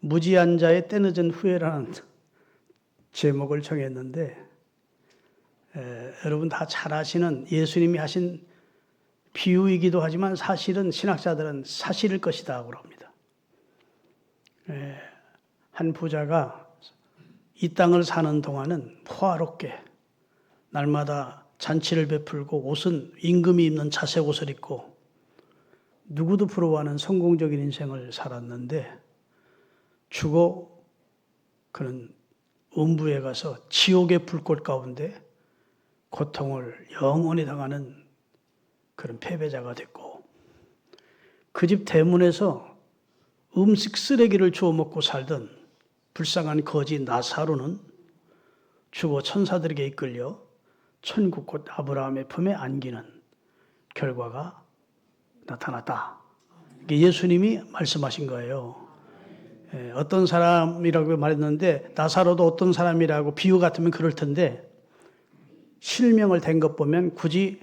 무지한 자의 때늦은 후회라는 제목을 정했는데, 여러분 다 잘 아시는 예수님이 하신 비유이기도 하지만 사실은 신학자들은 사실일 것이다 그럽니다. 한 부자가 이 땅을 사는 동안은 호화롭게 날마다 잔치를 베풀고 옷은 임금이 입는 자색 옷을 입고 누구도 부러워하는 성공적인 인생을 살았는데, 죽어 그는 음부에 가서 지옥의 불꽃 가운데 고통을 영원히 당하는 그런 패배자가 됐고, 그 집 대문에서 음식 쓰레기를 주워 먹고 살던 불쌍한 거지 나사로는 죽어 천사들에게 이끌려 천국 곧 아브라함의 품에 안기는 결과가 나타났다. 이게 예수님이 말씀하신 거예요. 어떤 사람이라고 말했는데, 나사로도 어떤 사람이라고 비유 같으면 그럴 텐데, 실명을 댄 것 보면 굳이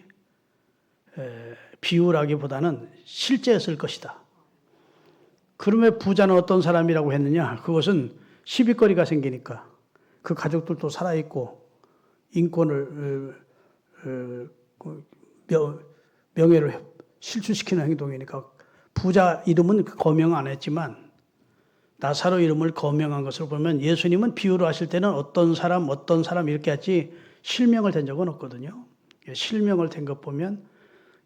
비유라기보다는 실제였을 것이다. 그러면 부자는 어떤 사람이라고 했느냐? 그것은 시비거리가 생기니까 그 가족들도 살아있고 인권을 명예를 실추시키는 행동이니까 부자 이름은 거명 안 했지만 나사로 이름을 거명한 것을 보면 예수님은 비유로 하실 때는 어떤 사람 이렇게 했지 실명을 댄 적은 없거든요. 실명을 댄 것 보면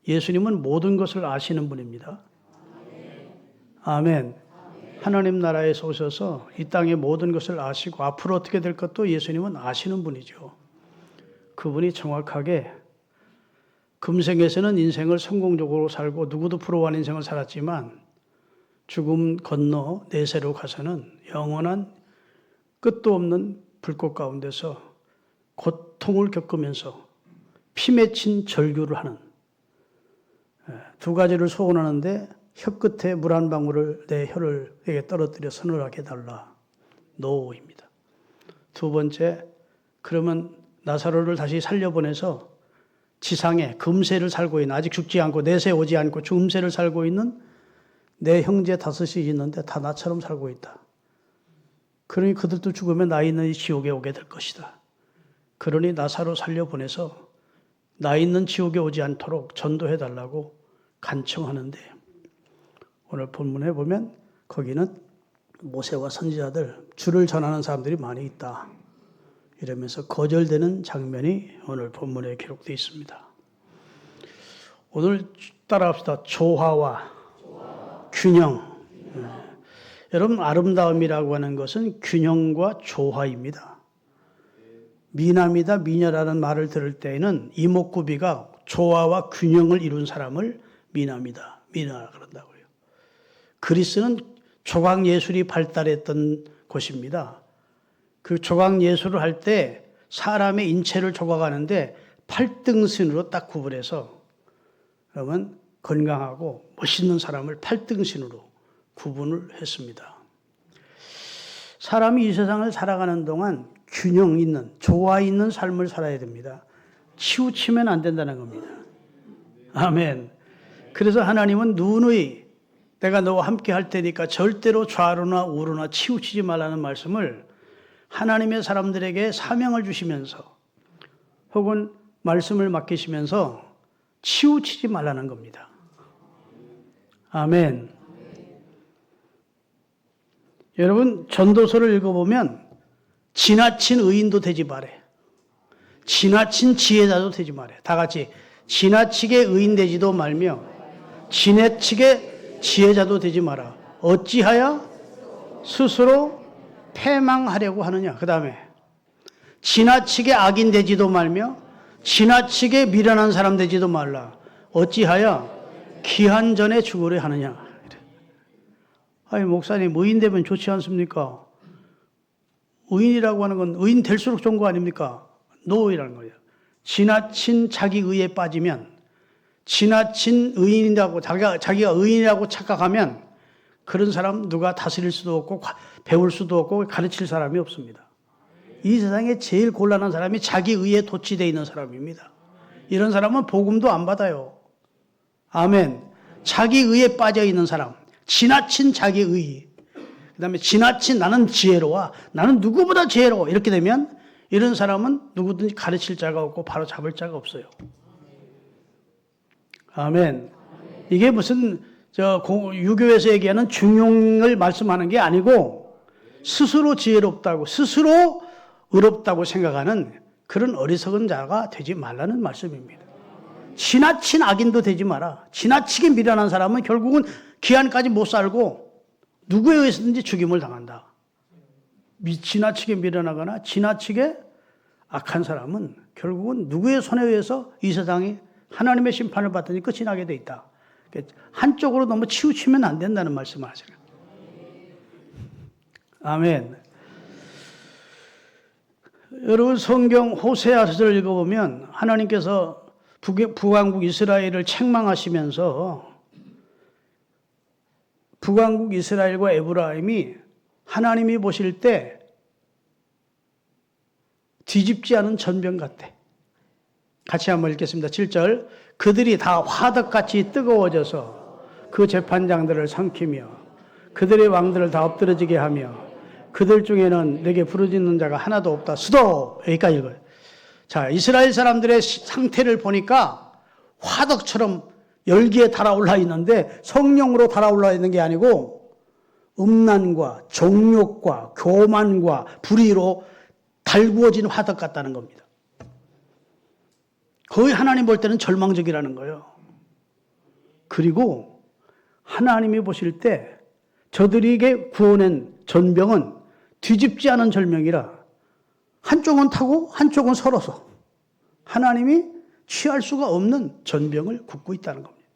예수님은 모든 것을 아시는 분입니다. 아멘. 하나님 나라에서 오셔서 이 땅의 모든 것을 아시고 앞으로 어떻게 될 것도 예수님은 아시는 분이죠. 그분이 정확하게 금생에서는 인생을 성공적으로 살고 누구도 부러워하는 인생을 살았지만 죽음 건너 내세로 가서는 영원한 끝도 없는 불꽃 가운데서 고통을 겪으면서 피 맺힌 절규를 하는, 두 가지를 소원하는데 혀 끝에 물 한 방울을 내 혀를에게 떨어뜨려 서늘하게 달라. 노입니다. 두 번째, 그러면 나사로를 다시 살려보내서 지상에 금세를 살고 있는, 아직 죽지 않고 내세 오지 않고 금세를 살고 있는 내 형제 다섯이 있는데 다 나처럼 살고 있다. 그러니 그들도 죽으면 나 있는 이 지옥에 오게 될 것이다. 그러니 나사로 살려보내서 나 있는 지옥에 오지 않도록 전도해달라고 간청하는데, 오늘 본문에 보면 거기는 모세와 선지자들, 주를 전하는 사람들이 많이 있다. 이러면서 거절되는 장면이 오늘 본문에 기록되어 있습니다. 오늘 따라합시다. 조화와 균형. 여러분, 아름다움이라고 하는 것은 균형과 조화입니다. 미남이다, 미녀라는 말을 들을 때에는 이목구비가 조화와 균형을 이룬 사람을 미남이다, 미녀라 그런다고요. 그리스는 조각 예술이 발달했던 곳입니다. 그 조각 예술을 할 때 사람의 인체를 조각하는데 8등신으로 딱 구분해서, 그러면 건강하고 멋있는 사람을 8등신으로 구분을 했습니다. 사람이 이 세상을 살아가는 동안 균형 있는, 조화 있는 삶을 살아야 됩니다. 치우치면 안 된다는 겁니다. 아멘. 그래서 하나님은 누누이 내가 너와 함께 할 테니까 절대로 좌로나 우로나 치우치지 말라는 말씀을 하나님의 사람들에게 사명을 주시면서 혹은 말씀을 맡기시면서 치우치지 말라는 겁니다. 아멘. 여러분, 전도서를 읽어보면 지나친 의인도 되지 말해. 지나친 지혜자도 되지 말해. 다 같이 지나치게 의인 되지도 말며 지나치게 지혜자도 되지 마라. 어찌하여 스스로 패망하려고 하느냐. 그 다음에 지나치게 악인 되지도 말며 지나치게 미련한 사람 되지도 말라. 어찌하여 기한 전에 죽으려 하느냐. 아니, 목사님, 의인 되면 좋지 않습니까? 의인이라고 하는 건 의인 될수록 좋은 거 아닙니까? 노이라는 거예요. 지나친 자기 의에 빠지면, 지나친 의인이라고 자기가 의인이라고 착각하면 그런 사람 누가 다스릴 수도 없고 배울 수도 없고 가르칠 사람이 없습니다. 이 세상에 제일 곤란한 사람이 자기 의에 도취되어 있는 사람입니다. 이런 사람은 복음도 안 받아요. 아멘. 자기 의에 빠져 있는 사람, 지나친 자기 의의, 그 다음에 지나친 나는 지혜로워, 나는 누구보다 지혜로워, 이렇게 되면 이런 사람은 누구든지 가르칠 자가 없고 바로 잡을 자가 없어요. 아멘. 이게 무슨 유교에서 얘기하는 중용을 말씀하는 게 아니고 스스로 지혜롭다고 스스로 의롭다고 생각하는 그런 어리석은 자가 되지 말라는 말씀입니다. 지나친 악인도 되지 마라. 지나치게 미련한 사람은 결국은 기한까지 못 살고 누구에 의해서든지 죽임을 당한다. 지나치게 미련하거나 지나치게 악한 사람은 결국은 누구의 손에 의해서 이 세상이 하나님의 심판을 받더니 끝이 나게 돼 있다. 한쪽으로 너무 치우치면 안 된다는 말씀을 하시는 거예요. 아멘. 여러분 성경 호세아서를 읽어보면 하나님께서 북왕국 이스라엘을 책망하시면서 북왕국 이스라엘과 에브라임이 하나님이 보실 때 뒤집지 않은 전병 같대. 같이 한번 읽겠습니다. 7절. 그들이 다 화덕같이 뜨거워져서 그 재판장들을 삼키며 그들의 왕들을 다 엎드러지게 하며 그들 중에는 내게 부르짖는 자가 하나도 없다. 수도! 여기까지 읽어요. 자, 이스라엘 사람들의 상태를 보니까 화덕처럼 열기에 달아올라 있는데 성령으로 달아올라 있는 게 아니고 음란과 정욕과 교만과 불의로 달구어진 화덕 같다는 겁니다. 거의 하나님 볼 때는 절망적이라는 거예요. 그리고 하나님이 보실 때 저들에게 구워낸 전병은 뒤집지 않은 절명이라 한쪽은 타고 한쪽은 설어서 하나님이 취할 수가 없는 전병을 굽고 있다는 겁니다.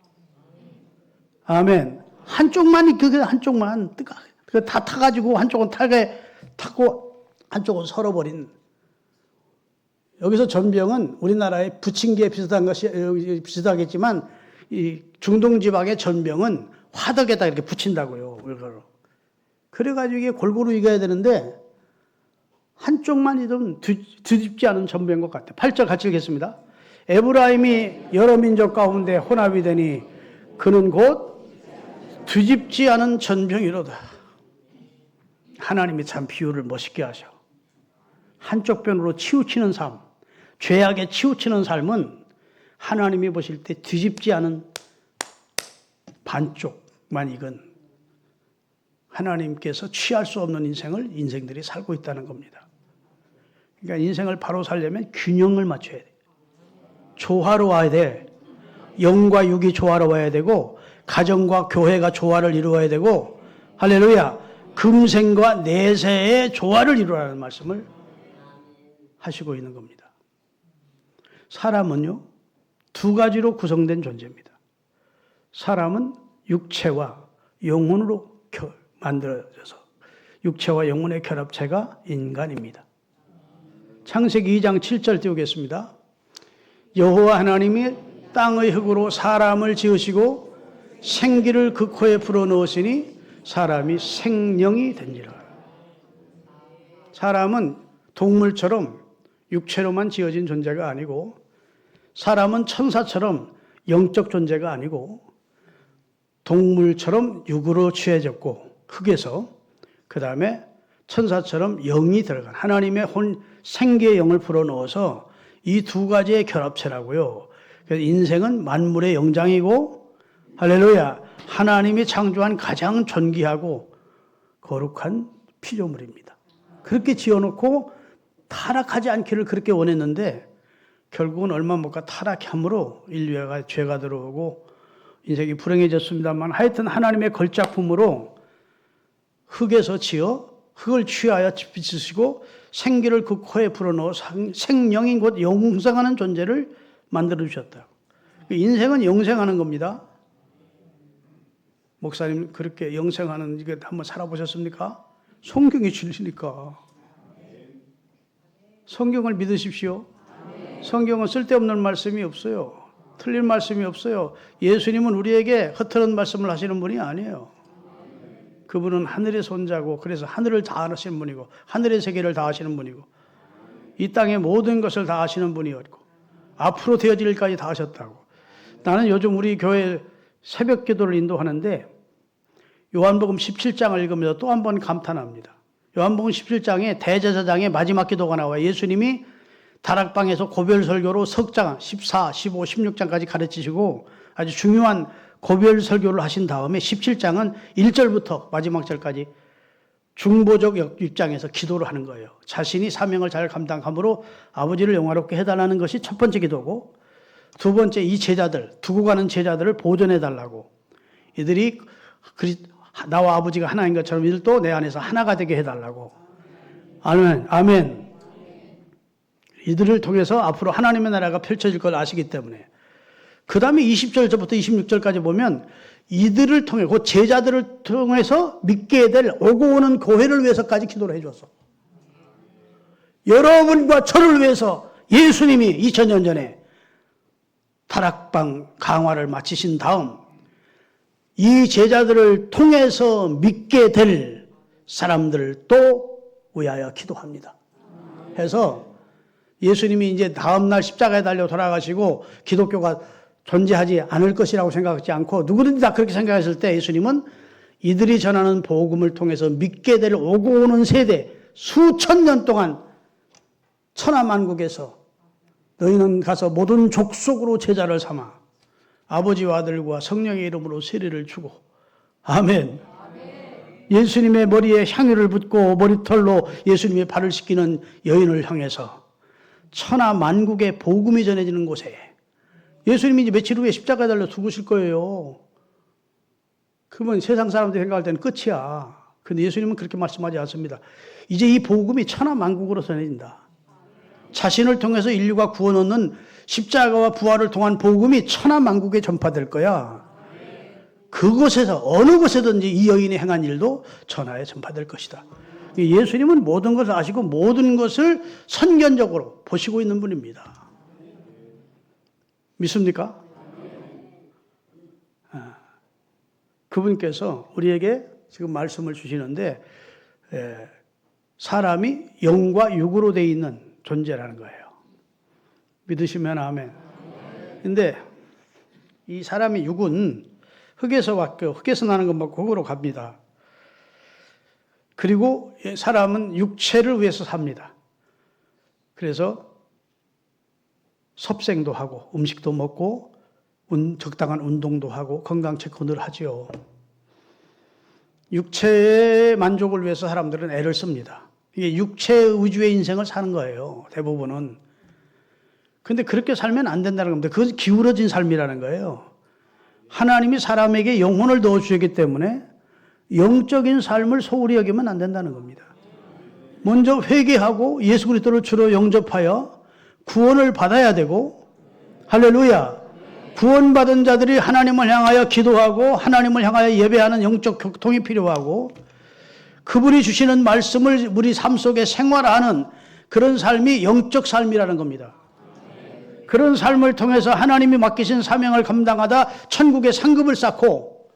아멘. 한쪽만 다 타가지고 한쪽은 타고 한쪽은 설어버린. 여기서 전병은 우리나라의 부침개에 비슷한 것이 비슷하겠지만 이 중동 지방의 전병은 화덕에다 이렇게 붙인다고요. 그래가지고 이게 골고루 익어야 되는데 한쪽만 뒤집지 않은 전병인 것 같아요. 8절 같이 읽겠습니다. 에브라임이 여러 민족 가운데 혼합이 되니 그는 곧 뒤집지 않은 전병이로다. 하나님이 참 비유를 멋있게 하셔. 한쪽 편으로 치우치는 삶, 죄악에 치우치는 삶은 하나님이 보실 때 뒤집지 않은 반쪽만 익은 하나님께서 취할 수 없는 인생들이 살고 있다는 겁니다. 그러니까 인생을 바로 살려면 균형을 맞춰야 돼. 조화로워야 돼. 영과 육이 조화로워야 되고 가정과 교회가 조화를 이루어야 되고 할렐루야. 금생과 내세의 조화를 이루라는 말씀을 하시고 있는 겁니다. 사람은요, 두 가지로 구성된 존재입니다. 사람은 육체와 영혼으로 만들어져서 육체와 영혼의 결합체가 인간입니다. 창세기 2장 7절 띄우겠습니다. 여호와 하나님이 땅의 흙으로 사람을 지으시고 생기를 그 코에 불어넣으시니 사람이 생명이 된지라. 사람은 동물처럼 육체로만 지어진 존재가 아니고 사람은 천사처럼 영적 존재가 아니고 동물처럼 육으로 취해졌고 흙에서 그 다음에 천사처럼 영이 들어간 하나님의 생기의 영을 불어넣어서 이 두 가지의 결합체라고요. 그래서 인생은 만물의 영장이고 할렐루야 하나님이 창조한 가장 존귀하고 거룩한 피조물입니다. 그렇게 지어놓고 타락하지 않기를 그렇게 원했는데 결국은 얼마 못 가 타락함으로 인류가 죄가 들어오고 인생이 불행해졌습니다만 하여튼 하나님의 걸작품으로 흙에서 지어 흙을 취하여 비치시고 생기를 그 코에 불어넣어 생명인 곧 영생하는 존재를 만들어주셨다. 인생은 영생하는 겁니다. 목사님 그렇게 영생하는 이거 한번 살아보셨습니까? 성경이 진리니까. 성경을 믿으십시오. 성경은 쓸데없는 말씀이 없어요. 틀린 말씀이 없어요. 예수님은 우리에게 허투른 말씀을 하시는 분이 아니에요. 그분은 하늘의 손자고 그래서 하늘을 다 하시는 분이고 하늘의 세계를 다 하시는 분이고 이 땅의 모든 것을 다 하시는 분이었고 앞으로 되어질 일까지 다 하셨다고. 나는 요즘 우리 교회 새벽 기도를 인도하는데 요한복음 17장을 읽으면서 또 한 번 감탄합니다. 요한복음 17장에 대제사장의 마지막 기도가 나와요. 예수님이 다락방에서 고별 설교로 석장 14, 15, 16장까지 가르치시고 아주 중요한 고별 설교를 하신 다음에 17장은 1절부터 마지막 절까지 중보적 입장에서 기도를 하는 거예요. 자신이 사명을 잘 감당함으로 아버지를 영화롭게 해달라는 것이 첫 번째 기도고, 두 번째 이 제자들, 두고 가는 제자들을 보존해달라고. 이들이 나와 아버지가 하나인 것처럼 이들도 내 안에서 하나가 되게 해달라고. 아멘, 아멘. 이들을 통해서 앞으로 하나님의 나라가 펼쳐질 걸 아시기 때문에. 그 다음에 20절부터 26절까지 보면 이들을 통해, 그 제자들을 통해서 믿게 될 오고 오는 교회를 위해서까지 기도를 해줬어. 여러분과 저를 위해서 예수님이 2000년 전에 다락방 강화를 마치신 다음 이 제자들을 통해서 믿게 될 사람들을 또 위하여 기도합니다. 해서 예수님이 이제 다음날 십자가에 달려 돌아가시고 기독교가 존재하지 않을 것이라고 생각하지 않고 누구든지 다 그렇게 생각했을 때 예수님은 이들이 전하는 복음을 통해서 믿게 될 오고 오는 세대 수천 년 동안 천하만국에서 너희는 가서 모든 족속으로 제자를 삼아 아버지와 아들과 성령의 이름으로 세례를 주고 아멘. 예수님의 머리에 향유를 붓고 머리털로 예수님의 발을 씻기는 여인을 향해서 천하만국의 복음이 전해지는 곳에 예수님이 이제 며칠 후에 십자가에 달려 죽으실 거예요. 그러면 세상 사람들이 생각할 때는 끝이야. 그런데 예수님은 그렇게 말씀하지 않습니다. 이제 이 복음이 천하만국으로 전해진다. 자신을 통해서 인류가 구원 얻는 십자가와 부활을 통한 복음이 천하만국에 전파될 거야. 그곳에서 어느 곳에든지 이 여인이 행한 일도 천하에 전파될 것이다. 예수님은 모든 것을 아시고 모든 것을 선견적으로 보시고 있는 분입니다. 믿습니까? 그분께서 우리에게 지금 말씀을 주시는데 사람이 영과 육으로 되어 있는 존재라는 거예요. 믿으시면 아멘. 근데 이 사람의 육은 흙에서 왔고 흙에서 나는 것 먹고 흙으로 갑니다. 그리고 사람은 육체를 위해서 삽니다. 그래서 섭생도 하고 음식도 먹고 적당한 운동도 하고 건강 체크를 하지요. 육체의 만족을 위해서 사람들은 애를 씁니다. 이게 육체 위주의 인생을 사는 거예요. 대부분은. 근데 그렇게 살면 안 된다는 겁니다. 그것은 기울어진 삶이라는 거예요. 하나님이 사람에게 영혼을 넣어주셨기 때문에 영적인 삶을 소홀히 여기면 안 된다는 겁니다. 먼저 회개하고 예수 그리스도를 주로 영접하여 구원을 받아야 되고, 할렐루야. 구원받은 자들이 하나님을 향하여 기도하고 하나님을 향하여 예배하는 영적 교통이 필요하고, 그분이 주시는 말씀을 우리 삶 속에 생활하는 그런 삶이 영적 삶이라는 겁니다. 그런 삶을 통해서 하나님이 맡기신 사명을 감당하다 천국의 상급을 쌓고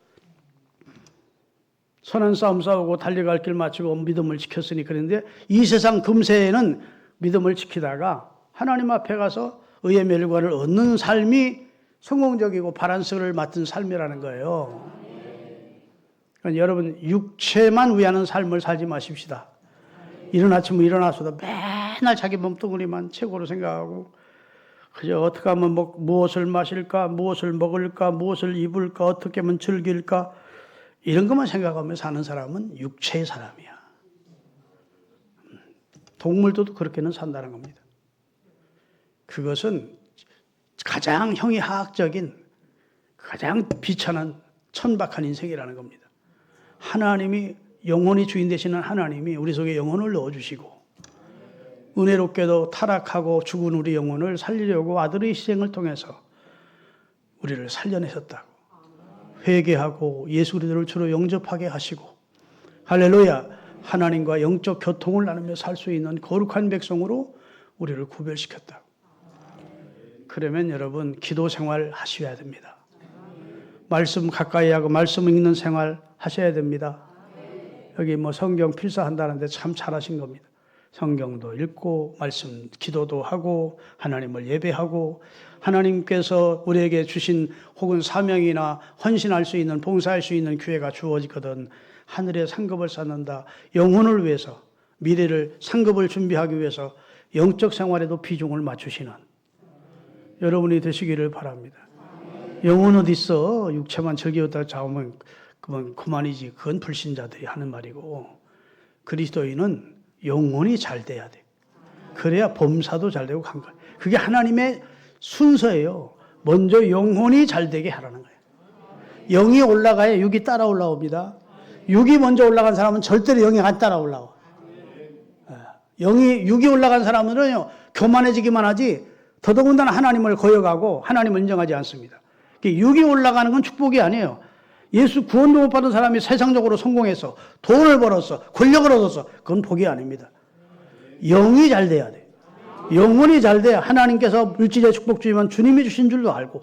선한 싸움 싸우고 달려갈 길 마치고 믿음을 지켰으니. 그런데 이 세상 금세에는 믿음을 지키다가 하나님 앞에 가서 의의 멸관을 얻는 삶이 성공적이고 바란스를 맡은 삶이라는 거예요. 그러니까 여러분 육체만 위하는 삶을 살지 마십시다. 이른 아침에 일어나서도 맨날 자기 몸뚱아리만 최고로 생각하고 그저 어떻게 하면 무엇을 마실까, 무엇을 먹을까, 무엇을 입을까, 어떻게 하면 즐길까 이런 것만 생각하며 사는 사람은 육체의 사람이야. 동물도 그렇게는 산다는 겁니다. 그것은 가장 형이하학적인 가장 비천한 천박한 인생이라는 겁니다. 하나님이 영혼이 주인 되시는 하나님이 우리 속에 영혼을 넣어주시고 은혜롭게도 타락하고 죽은 우리 영혼을 살리려고 아들의 희생을 통해서 우리를 살려내셨다고. 회개하고 예수 그리스도를 주로 영접하게 하시고 할렐루야. 하나님과 영적 교통을 나누며 살 수 있는 거룩한 백성으로 우리를 구별시켰다고. 그러면 여러분 기도 생활 하셔야 됩니다. 말씀 가까이 하고 말씀 읽는 생활 하셔야 됩니다. 여기 성경 필사한다는데 참 잘하신 겁니다. 성경도 읽고 말씀 기도도 하고 하나님을 예배하고 하나님께서 우리에게 주신 혹은 사명이나 헌신할 수 있는 봉사할 수 있는 기회가 주어지거든 하늘의 상급을 쌓는다. 영혼을 위해서 미래를 상급을 준비하기 위해서 영적 생활에도 비중을 맞추시는 여러분이 되시기를 바랍니다. 영혼 어디 있어? 육체만 즐기다 자오면 그만이지. 그건 불신자들이 하는 말이고 그리스도인은 영혼이 잘 돼야 돼. 그래야 범사도 잘 되고 간 거예요. 그게 하나님의 순서예요. 먼저 영혼이 잘 되게 하라는 거예요. 영이 올라가야 육이 따라 올라옵니다. 육이 먼저 올라간 사람은 절대로 영이 안 따라 올라와. 육이 올라간 사람들은요, 교만해지기만 하지 더더군다나 하나님을 거역하고 하나님을 인정하지 않습니다. 육이 올라가는 건 축복이 아니에요. 예수 구원도 못 받은 사람이 세상적으로 성공해서 돈을 벌었어, 권력을 얻었어. 그건 복이 아닙니다. 영이 잘 돼야 돼. 영혼이 잘 돼야 하나님께서 물질의 축복 주시면 주님이 주신 줄도 알고,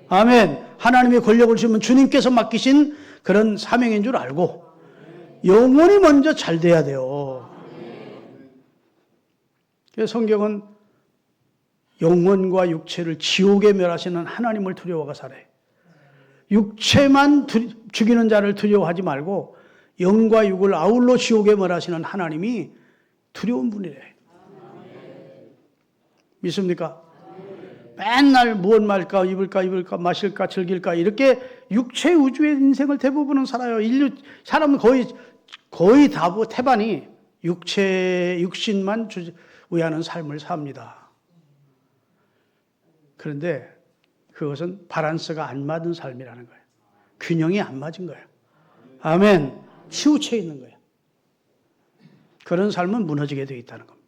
아멘. 하나님이 권력을 주시면 주님께서 맡기신 그런 사명인 줄 알고, 영혼이 먼저 잘 돼야 돼요. 성경은 영혼과 육체를 지옥에 멸하시는 하나님을 두려워가 살아요. 육체만 죽이는 자를 두려워하지 말고 영과 육을 아울러 지옥에 멸하시는 하나님이 두려운 분이래. 믿습니까? 맨날 무엇 말까, 입을까, 마실까, 즐길까 이렇게 육체 우주의 인생을 대부분은 살아요. 사람은 거의 다 태반이 육신만 위하는 삶을 삽니다. 그런데 그것은 밸런스가 안 맞은 삶이라는 거예요. 균형이 안 맞은 거예요. 아멘. 치우쳐 있는 거예요. 그런 삶은 무너지게 되어 있다는 겁니다.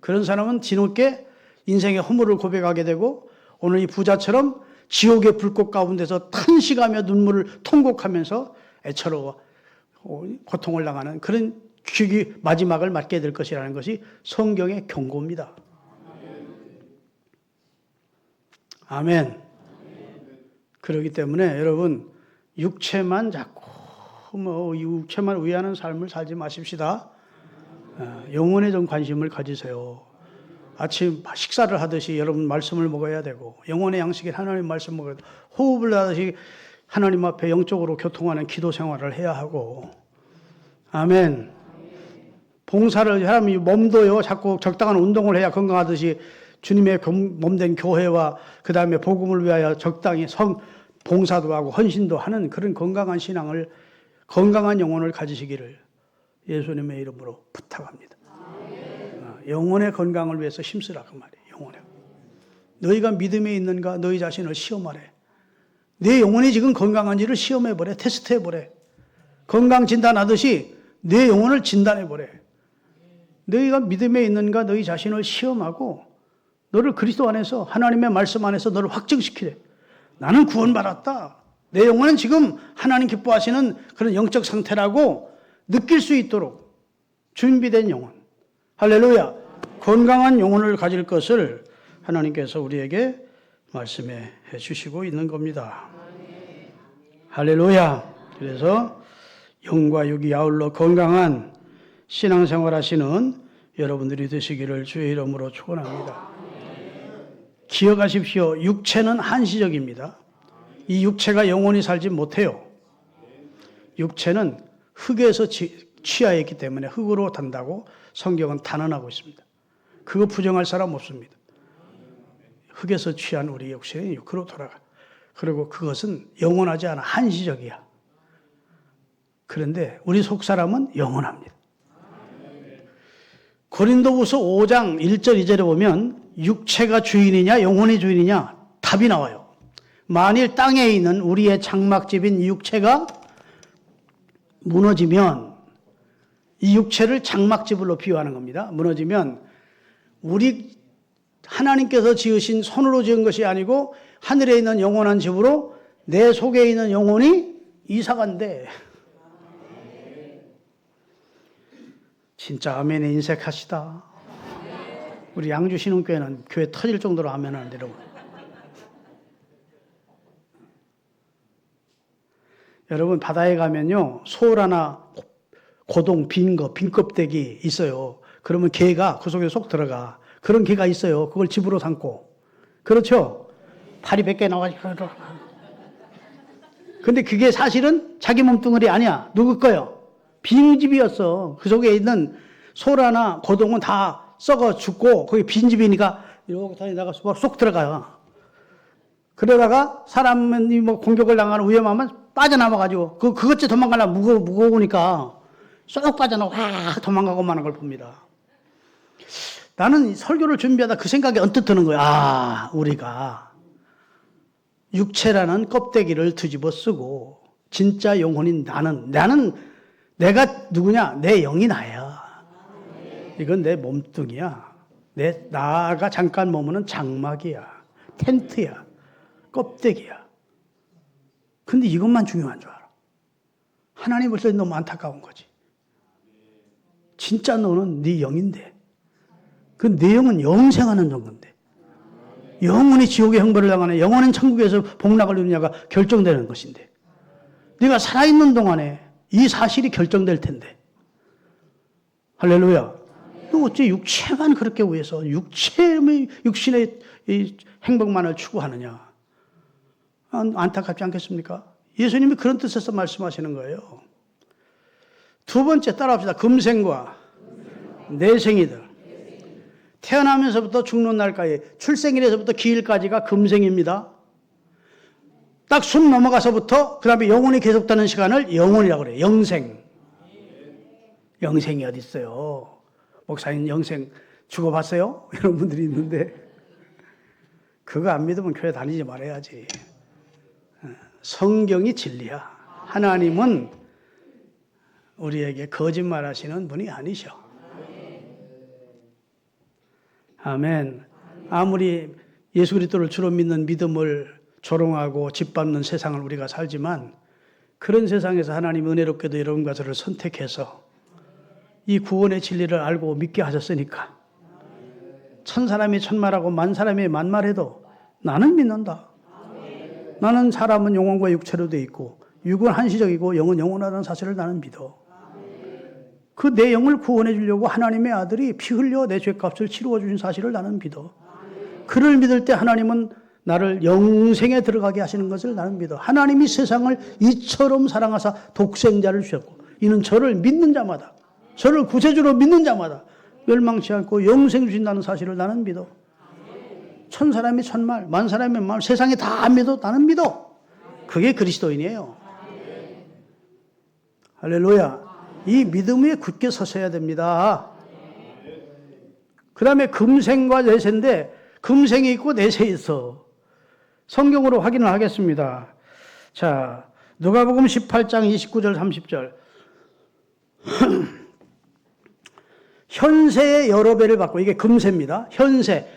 그런 사람은 뒤늦게 인생의 허물을 고백하게 되고 오늘 이 부자처럼 지옥의 불꽃 가운데서 탄식하며 눈물을 통곡하면서 애처로워 고통을 당하는 그런 마지막을 맞게 될 것이라는 것이 성경의 경고입니다. 아멘. 그렇기 때문에 여러분 육체만 자꾸 육체만 위하는 삶을 살지 마십시다. 영혼에 좀 관심을 가지세요. 아침 식사를 하듯이 여러분 말씀을 먹어야 되고 영혼의 양식인 하나님 말씀 먹어야 되고 호흡을 하듯이 하나님 앞에 영적으로 교통하는 기도 생활을 해야 하고 아멘. 봉사를 사람이 몸도요 자꾸 적당한 운동을 해야 건강하듯이 주님의 몸된 교회와 그 다음에 복음을 위하여 적당히 봉사도 하고 헌신도 하는 그런 건강한 신앙을 건강한 영혼을 가지시기를 예수님의 이름으로 부탁합니다. 영혼의 건강을 위해서 힘쓰라 그 말이에요. 영혼에. 너희가 믿음에 있는가 너희 자신을 시험하래. 내 영혼이 지금 건강한지를 시험해보래. 테스트해보래. 건강 진단하듯이 내 영혼을 진단해보래. 너희가 믿음에 있는가 너희 자신을 시험하고 너를 그리스도 안에서 하나님의 말씀 안에서 너를 확증시키래. 나는 구원받았다. 내 영혼은 지금 하나님 기뻐하시는 그런 영적 상태라고 느낄 수 있도록 준비된 영혼. 할렐루야. 건강한 영혼을 가질 것을 하나님께서 우리에게 말씀해 주시고 있는 겁니다. 할렐루야. 그래서 영과 육이 아울러 건강한 신앙생활 하시는 여러분들이 되시기를 주의 이름으로 축원합니다. 기억하십시오. 육체는 한시적입니다. 이 육체가 영원히 살지 못해요. 육체는 흙에서 취하였기 때문에 흙으로 단다고 성경은 단언하고 있습니다. 그거 부정할 사람 없습니다. 흙에서 취한 우리 육체는 흙으로 돌아가. 그리고 그것은 영원하지 않아. 한시적이야. 그런데 우리 속사람은 영원합니다. 고린도후서 5장 1절 2절에 보면 육체가 주인이냐 영혼이 주인이냐 답이 나와요. 만일 땅에 있는 우리의 장막집인 육체가 무너지면 이 육체를 장막집으로 비유하는 겁니다. 무너지면 우리 하나님께서 지으신 손으로 지은 것이 아니고 하늘에 있는 영원한 집으로 내 속에 있는 영혼이 이사간대. 진짜 아멘에 인색하시다. 우리 양주 신흥교회는 교회 터질 정도로 아멘 하는데 여러분 바다에 가면요 소라나 고동 빈 껍데기 있어요. 그러면 개가 그 속에 쏙 들어가. 그런 개가 있어요. 그걸 집으로 삼고. 그렇죠? 팔이 100개 나와가지고. 근데 그게 사실은 자기 몸뚱아리 아니야. 누구 거요? 빈집이었어. 그 속에 있는 소라나 고동은 다 썩어 죽고 거기 빈집이니까 이렇게 다니다가 쏙 들어가요. 그러다가 사람이 뭐 공격을 당하는 위험하면 빠져나와가지고 그것째 도망가려면 무거우니까 쏙 빠져나와 도망가고 마는 걸 봅니다. 나는 설교를 준비하다 그 생각이 언뜻 드는 거야. 아, 우리가 육체라는 껍데기를 뒤집어 쓰고 진짜 영혼인 나는 내가 누구냐? 내 영이 나야. 이건 내 몸뚱이야. 나가 잠깐 머무는 장막이야. 텐트야. 껍데기야. 근데 이것만 중요한 줄 알아. 하나님 벌써 너무 안타까운 거지. 진짜 너는 네 영인데. 그 내 영은 영생하는 정도인데. 영원히 지옥의 형벌을 당하는 영원한 천국에서 복락을 누리냐가 결정되는 것인데. 네가 살아있는 동안에 이 사실이 결정될 텐데. 할렐루야. 너 어째 육체만 그렇게 위해서 육신의 이 행복만을 추구하느냐. 안타깝지 않겠습니까? 예수님이 그런 뜻에서 말씀하시는 거예요. 두 번째 따라합시다. 금생과 내생이들. 태어나면서부터 죽는 날까지, 출생일에서부터 기일까지가 금생입니다. 딱 숨 넘어가서부터 그 다음에 영혼이 계속되는 시간을 영혼이라고 그래요. 영생. 영생이 어디 있어요? 목사님 영생 죽어봤어요? 이런 분들이 있는데 그거 안 믿으면 교회 다니지 말아야지. 성경이 진리야. 하나님은 우리에게 거짓말하시는 분이 아니셔. 아멘. 아무리 예수 그리스도를 주로 믿는 믿음을 조롱하고 짓밟는 세상을 우리가 살지만 그런 세상에서 하나님 은혜롭게도 여러분과 저를 선택해서 이 구원의 진리를 알고 믿게 하셨으니까 천 사람이 천말하고 만 사람이 만말해도 나는 믿는다. 나는 사람은 영혼과 육체로 돼 있고 육은 한시적이고 영은 영원하다는 사실을 나는 믿어. 그 내 영을 구원해 주려고 하나님의 아들이 피 흘려 내 죄값을 치루어 주신 사실을 나는 믿어. 그를 믿을 때 하나님은 나를 영생에 들어가게 하시는 것을 나는 믿어. 하나님이 세상을 이처럼 사랑하사 독생자를 주셨고 이는 저를 믿는 자마다 저를 구세주로 믿는 자마다 멸망치 않고 영생 주신다는 사실을 나는 믿어. 천 사람이 천말, 만 사람이 만말, 세상에 다 안 믿어. 나는 믿어. 그게 그리스도인이에요. 할렐루야. 이 믿음 위에 굳게 서셔야 됩니다. 그 다음에 금생과 내세인데 금생이 있고 내세 있어. 성경으로 확인을 하겠습니다. 자, 누가복음 18장 29절 30절. 현세의 여러 배를 받고 이게 금세입니다. 현세.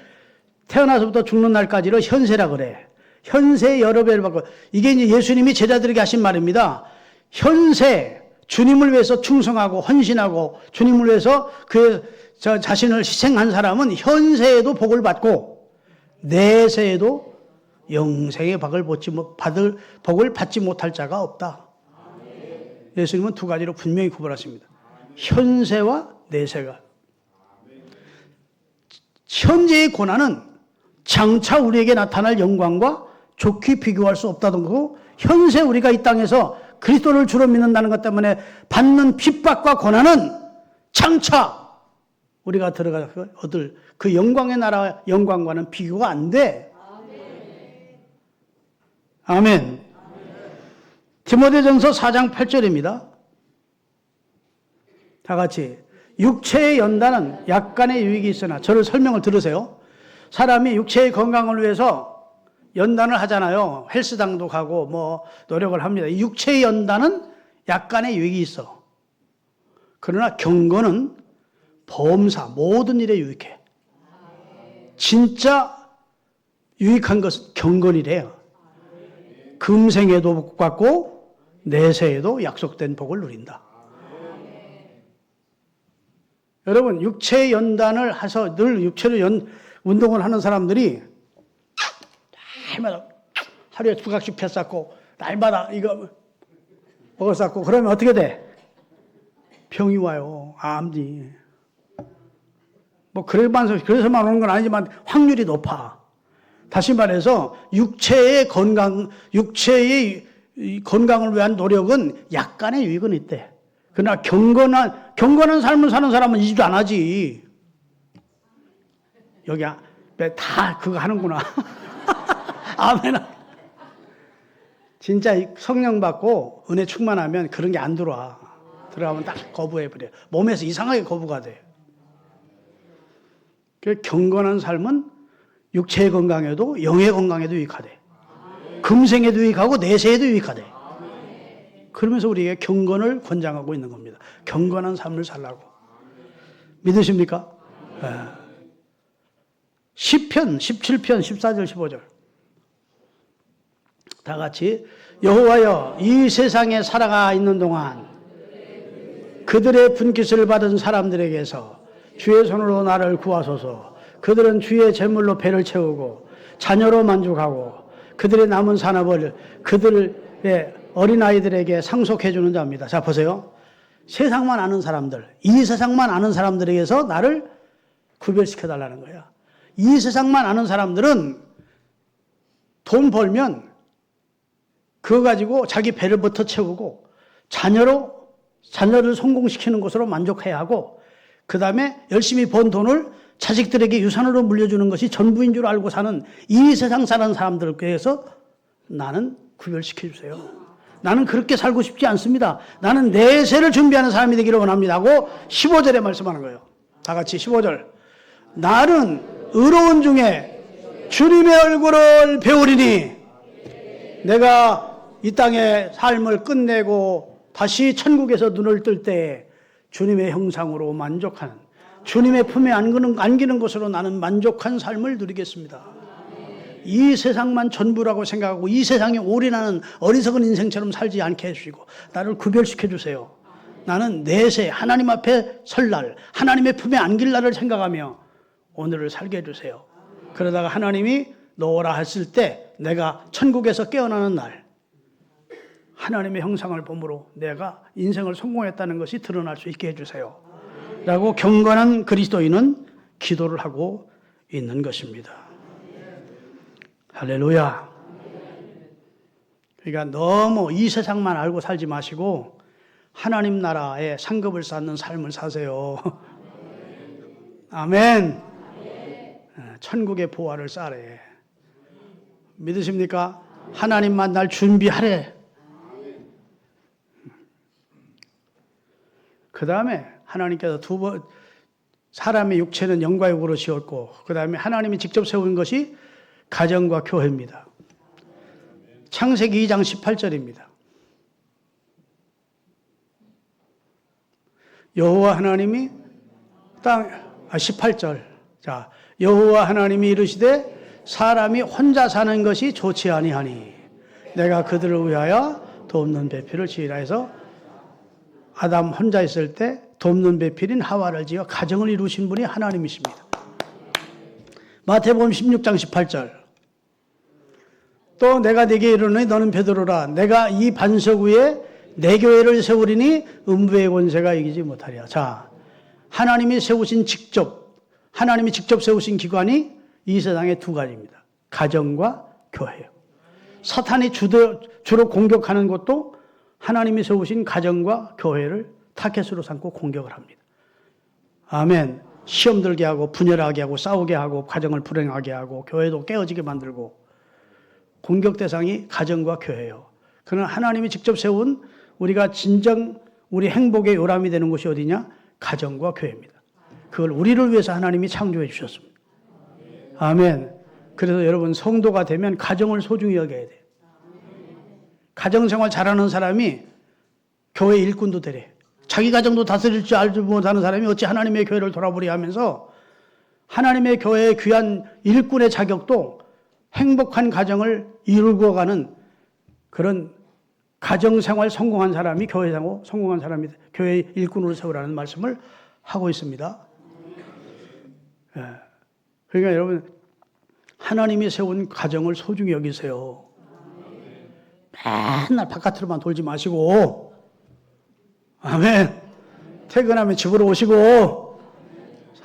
태어나서부터 죽는 날까지를 현세라 그래. 현세의 여러 배를 받고 이게 이제 예수님이 제자들에게 하신 말입니다. 현세 주님을 위해서 충성하고 헌신하고 주님을 위해서 그 자신을 희생한 사람은 현세에도 복을 받고 내세에도 영생의 복을 받지 못할 자가 없다. 예수님은 두 가지로 분명히 구분하십니다. 현세와 내세가. 현재의 고난은 장차 우리에게 나타날 영광과 좋게 비교할 수 없다던 거고 현세 우리가 이 땅에서 그리스도를 주로 믿는다는 것 때문에 받는 핍박과 고난은 장차 우리가 들어가서 얻을 그 영광의 나라 영광과는 비교가 안 돼. 아멘. 디모데전서 4장 8절입니다. 다 같이 육체의 연단은 약간의 유익이 있으나 저를 설명을 들으세요. 사람이 육체의 건강을 위해서 연단을 하잖아요. 헬스장도 가고 뭐 노력을 합니다. 육체의 연단은 약간의 유익이 있어. 그러나 경건은 범사 모든 일에 유익해. 진짜 유익한 것은 경건이래요. 금생에도 복 받고 내세에도 약속된 복을 누린다. 여러분 육체의 연단을 해서 늘 육체로 운동을 하는 사람들이 날마다 하루에 2각씩 펴 쌓고 날마다 이거 먹어 쌓고 그러면 어떻게 돼? 병이 와요. 암이. 그래서만 오는 건 아니지만 확률이 높아. 다시 말해서 육체의 건강을 위한 노력은 약간의 유익은 있대. 그러나 경건한 삶을 사는 사람은 이 짓도 안 하지. 여기 다 그거 하는구나. 아멘. 진짜 성령 받고 은혜 충만하면 그런 게 안 들어와. 들어가면 딱 거부해버려. 몸에서 이상하게 거부가 돼. 그 경건한 삶은 육체의 건강에도 영의 건강에도 유익하대. 금생에도 유익하고 내세에도 유익하대. 그러면서 우리에게 경건을 권장하고 있는 겁니다. 경건한 삶을 살라고. 믿으십니까? 시편 17편 14절 15절 다 같이 여호와여 이 세상에 살아가 있는 동안 그들의 분깃을 받은 사람들에게서 주의 손으로 나를 구하소서. 그들은 주의 재물로 배를 채우고 자녀로 만족하고 그들의 남은 산업을 그들의 어린아이들에게 상속해 주는 자입니다. 자 보세요. 세상만 아는 사람들, 이 세상만 아는 사람들에게서 나를 구별시켜 달라는 거야. 이 세상만 아는 사람들은 돈 벌면 그거 가지고 자기 배를부터 채우고 자녀를 성공시키는 것으로 만족해야 하고 그 다음에 열심히 번 돈을 자식들에게 유산으로 물려주는 것이 전부인 줄 알고 사는 이 세상 사는 사람들께서 나는 구별시켜 주세요. 나는 그렇게 살고 싶지 않습니다. 나는 내세를 준비하는 사람이 되기를 원합니다 하고 15절에 말씀하는 거예요. 다 같이 15절. 나는 의로운 중에 주님의 얼굴을 배우리니 내가 이 땅의 삶을 끝내고 다시 천국에서 눈을 뜰 때 주님의 형상으로 만족하는 주님의 품에 안기는 것으로 나는 만족한 삶을 누리겠습니다. 이 세상만 전부라고 생각하고 이 세상에 올인하는 어리석은 인생처럼 살지 않게 해주시고 나를 구별시켜 주세요. 나는 내세 하나님 앞에 설 날, 하나님의 품에 안길 날을 생각하며 오늘을 살게 해주세요. 그러다가 하나님이 너라 했을 때 내가 천국에서 깨어나는 날 하나님의 형상을 보므로 내가 인생을 성공했다는 것이 드러날 수 있게 해주세요. 라고 경건한 그리스도인은 기도를 하고 있는 것입니다. 할렐루야. 그러니까 너무 이 세상만 알고 살지 마시고 하나님 나라에 상급을 쌓는 삶을 사세요. 아멘. 천국의 보화를 쌓으래. 믿으십니까? 하나님만 날 준비하래. 그 다음에 하나님께서 사람의 육체는 영과 육으로 지었고 그 다음에 하나님이 직접 세운 것이 가정과 교회입니다. 창세기 2장 18절입니다. 여호와 하나님이 18절. 자, 여호와 하나님이 이르시되 사람이 혼자 사는 것이 좋지 아니하니 내가 그들을 위하여 돕는 배필을 지으라 해서 아담 혼자 있을 때 돕는 배필인 하와를 지어 가정을 이루신 분이 하나님이십니다. 마태복음 16장 18절 또 내가 네게 이르노니 너는 베드로라 내가 이 반석 위에 내 교회를 세우리니 음부의 권세가 이기지 못하리라. 자, 하나님이 직접 세우신 기관이 이 세상에 두 가지입니다. 가정과 교회예요. 사탄이 주로 공격하는 것도 하나님이 세우신 가정과 교회를 타겟으로 삼고 공격을 합니다. 아멘. 시험 들게 하고 분열하게 하고 싸우게 하고 가정을 불행하게 하고 교회도 깨어지게 만들고 공격 대상이 가정과 교회예요. 그러나 하나님이 직접 세운 우리가 진정 우리 행복의 요람이 되는 곳이 어디냐? 가정과 교회입니다. 그걸 우리를 위해서 하나님이 창조해 주셨습니다. 아멘. 그래서 여러분 성도가 되면 가정을 소중히 여겨야 돼요. 가정생활 잘하는 사람이 교회 일꾼도 되래. 자기 가정도 다스릴 줄 알지 못하는 사람이 어찌 하나님의 교회를 돌아보리 하면서 하나님의 교회의 귀한 일꾼의 자격도 행복한 가정을 이루고 가는 그런 가정생활 성공한 사람이 교회생활 성공한 사람이 교회 일꾼으로 세우라는 말씀을 하고 있습니다. 그러니까 여러분 하나님이 세운 가정을 소중히 여기세요. 맨날 바깥으로만 돌지 마시고 아멘. 퇴근하면 집으로 오시고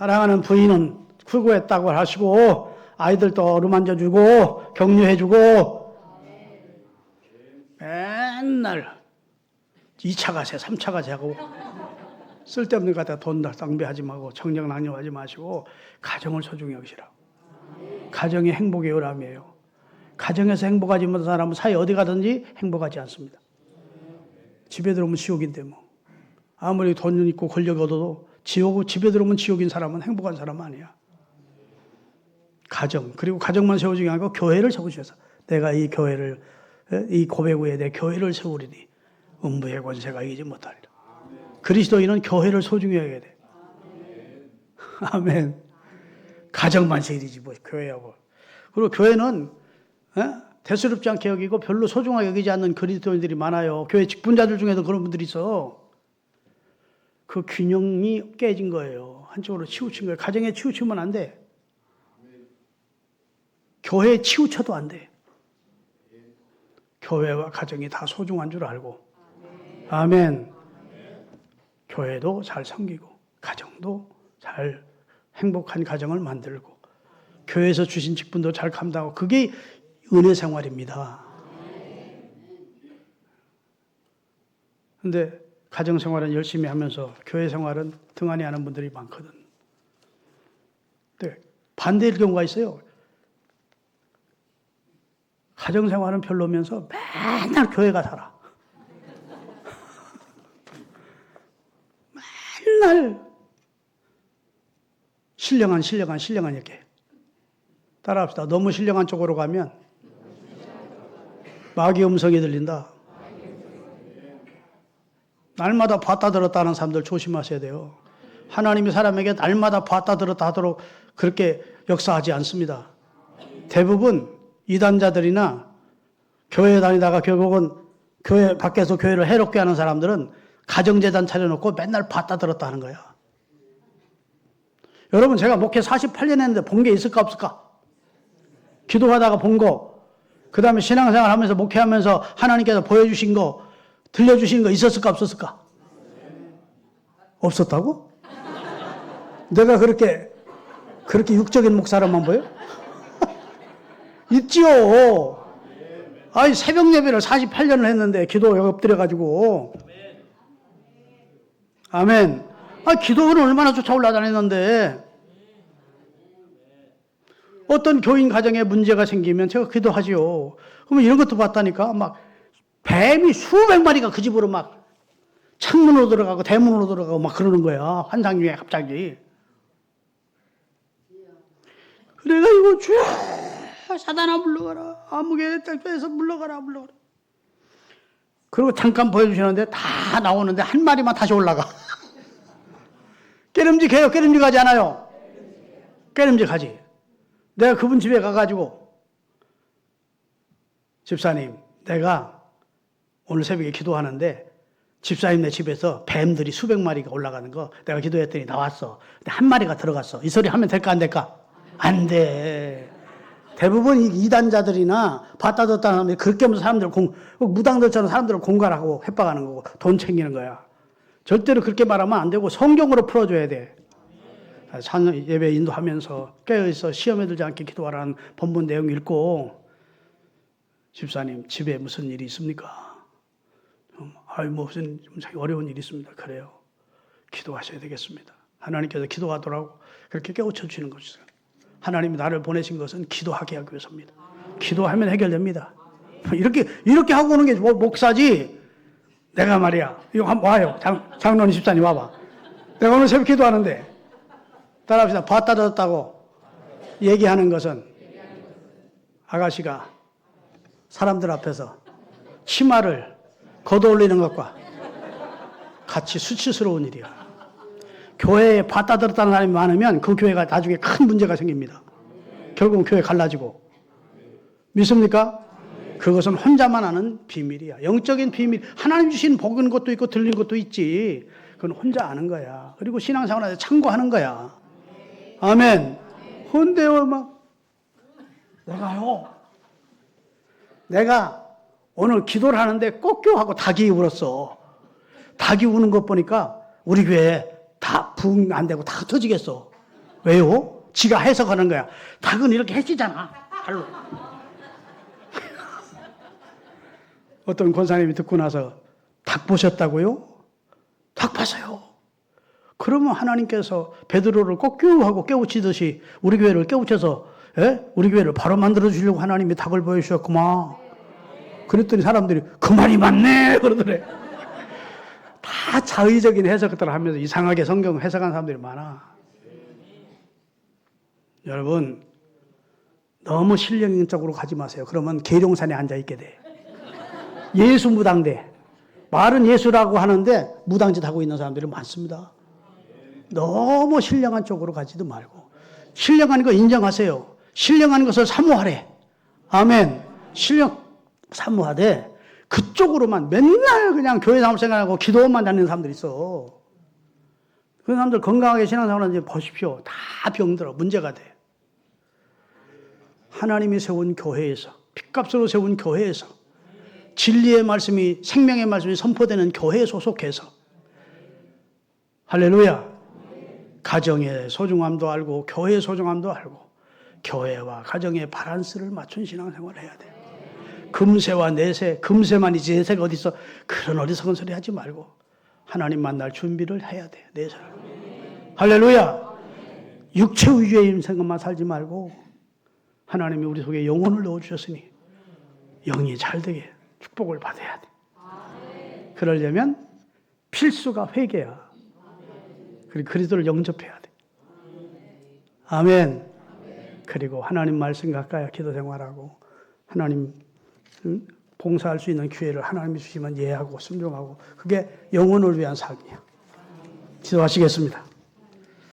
사랑하는 부인은 수고했다고 하시고 아이들도 어루만져 주고 격려해 주고 맨날 2차 가세 3차 가세 하고 쓸데없는 거 갖다 돈 낭비하지 말고 정력 낭비하지 마시고 가정을 소중히 여기시라고. 가정이 행복의 요람이에요. 가정에서 행복하지 못한 사람은 사회 어디 가든지 행복하지 않습니다. 집에 들어오면 지옥인데 뭐. 아무리 돈 있고 권력 얻어도 집에 들어오면 지옥인 사람은 행복한 사람 아니야. 가정, 그리고 가정만 세우지 않고 교회를 세우셔서 내가 이 교회를, 이 고백 위에 내 교회를 세우리니 음부의 권세가 이기지 못하리라. 그리스도인은 교회를 소중히 여겨야 돼. 아멘. 가정만 세리지 뭐 교회하고. 그리고 교회는 대수롭지 않게 여기고 별로 소중하게 여기지 않는 그리스도인들이 많아요. 교회 직분자들 중에도 그런 분들이 있어. 그 균형이 깨진 거예요. 한쪽으로 치우친 거예요. 가정에 치우치면 안 돼. 교회에 치우쳐도 안 돼. 교회와 가정이 다 소중한 줄 알고. 아멘. 교회도 잘 섬기고 가정도 잘 행복한 가정을 만들고 교회에서 주신 직분도 잘 감당하고 그게 은혜 생활입니다. 그런데 가정 생활은 열심히 하면서 교회 생활은 등한히 하는 분들이 많거든. 근데 반대일 경우가 있어요. 가정 생활은 별로면서 맨날 교회가 살아. 맨날 신령한 이렇게 따라합시다. 너무 신령한 쪽으로 가면 마귀 음성이 들린다. 날마다 봤다 들었다 하는 사람들 조심하셔야 돼요. 하나님이 사람에게 날마다 봤다 들었다 하도록 그렇게 역사하지 않습니다. 대부분 이단자들이나 교회 다니다가 결국은 교회 밖에서 교회를 해롭게 하는 사람들은 가정재단 차려놓고 맨날 봤다 들었다 하는 거야. 여러분 제가 목회 48년 했는데 본 게 있을까 없을까? 기도하다가 본 거, 그 다음에 신앙생활 하면서 목회하면서 하나님께서 보여주신 거, 들려주신 거 있었을까 없었을까? 없었다고? 내가 그렇게 육적인 목사로만 보여? 있지요. 아니 새벽 예배를 48년을 했는데 기도 엎드려가지고. 아멘. 아 기도는 얼마나 쫓아올라 다녔는데 어떤 교인 가정에 문제가 생기면 제가 기도하지요. 그러면 이런 것도 봤다니까. 막 뱀이 수백 마리가 그 집으로 막 창문으로 들어가고 대문으로 들어가고 막 그러는 거야. 환상 중에 갑자기. 그래가지고 주여 사단아 물러가라. 아무개 땅에서 물러가라. 그리고 잠깐 보여주시는데 다 나오는데 한 마리만 다시 올라가. 깨름직해요. 깨름직하지 않아요. 깨름직하지. 내가 그분 집에 가가지고 집사님 내가 오늘 새벽에 기도하는데 집사님네 집에서 뱀들이 수백 마리가 올라가는 거 내가 기도했더니 나왔어. 근데 한 마리가 들어갔어. 이 소리 하면 될까 안 될까? 안 돼. 대부분 이단자들이나 봤다 뒀다 하는 사람들이 그렇게 하면서 사람들을 무당들처럼 사람들을 공갈하고 협박하는 거고 돈 챙기는 거야. 절대로 그렇게 말하면 안 되고 성경으로 풀어줘야 돼. 예배 인도하면서 깨어있어 시험에 들지 않게 기도하라는 본문 내용 읽고 집사님 집에 무슨 일이 있습니까? 무슨 어려운 일이 있습니다. 그래요. 기도하셔야 되겠습니다. 하나님께서 기도하더라고 그렇게 깨우쳐 주시는 것이죠. 하나님이 나를 보내신 것은 기도하게 하기 위해서입니다. 기도하면 해결됩니다. 이렇게 하고 오는 게 목사지. 내가 말이야. 이거 한번 와요. 장로님 집사님 와봐. 내가 오늘 새벽 기도하는데 따라합시다. 봤다 들었다고 얘기하는 것은 아가씨가 사람들 앞에서 치마를 걷어올리는 것과 같이 수치스러운 일이야. 교회에 봤다 들었다는 사람이 많으면 그 교회가 나중에 큰 문제가 생깁니다. 결국은 교회 갈라지고. 믿습니까? 그것은 혼자만 아는 비밀이야. 영적인 비밀. 하나님 주신 복은 것도 있고 들린 것도 있지. 그건 혼자 아는 거야. 그리고 신앙생활에서 참고하는 거야. 아멘. 헌데요 막 내가 오늘 기도를 하는데 꽃교하고 닭이 울었어. 닭이 우는 것 보니까 우리 교회 다 부흥 안 되고 다 터지겠어. 왜요? 지가 해석하는 거야. 닭은 이렇게 해치잖아. 발로. 어떤 권사님이 듣고 나서 닭 보셨다고요? 닭 봤어요. 그러면 하나님께서 베드로를 꼭 깨우치듯이 우리 교회를 깨우쳐서 우리 교회를 바로 만들어주려고 하나님이 닭을 보여주셨구만. 그랬더니 사람들이 그 말이 맞네 그러더래. 다 자의적인 해석들을 하면서 이상하게 성경 해석하는 사람들이 많아. 여러분 너무 신령적으로 가지 마세요. 그러면 계룡산에 앉아있게 돼. 예수 무당돼. 말은 예수라고 하는데 무당짓 하고 있는 사람들이 많습니다. 너무 신령한 쪽으로 가지도 말고 신령한 거 인정하세요. 신령한 것을 사모하래. 아멘. 신령 사모하되 그쪽으로만 맨날 그냥 교회 나올 생각하고 기도만 다니는 사람들이 있어. 그 사람들 건강하게 신앙생활 하는지 보십시오. 다 병들어. 문제가 돼. 하나님이 세운 교회에서 핏값으로 세운 교회에서 진리의 말씀이 생명의 말씀이 선포되는 교회에 소속해서 할렐루야. 가정의 소중함도 알고 교회의 소중함도 알고 교회와 가정의 바란스를 맞춘 신앙생활을 해야 돼. 금세와 내세, 금세만이지 내세가 어디 있어? 그런 어리석은 소리 하지 말고 하나님 만날 준비를 해야 돼. 내 사람. 할렐루야. 육체 위주의 생각만 살지 말고 하나님이 우리 속에 영혼을 넣어주셨으니 영이 잘 되게 축복을 받아야 돼. 그러려면 필수가 회개야. 그리고 그리스도를 영접해야 돼. 아멘. 그리고 하나님 말씀 가까이 기도 생활하고 하나님 봉사할 수 있는 기회를 하나님이 주시면 예하고 순종하고 그게 영혼을 위한 삶이야. 기도하시겠습니다.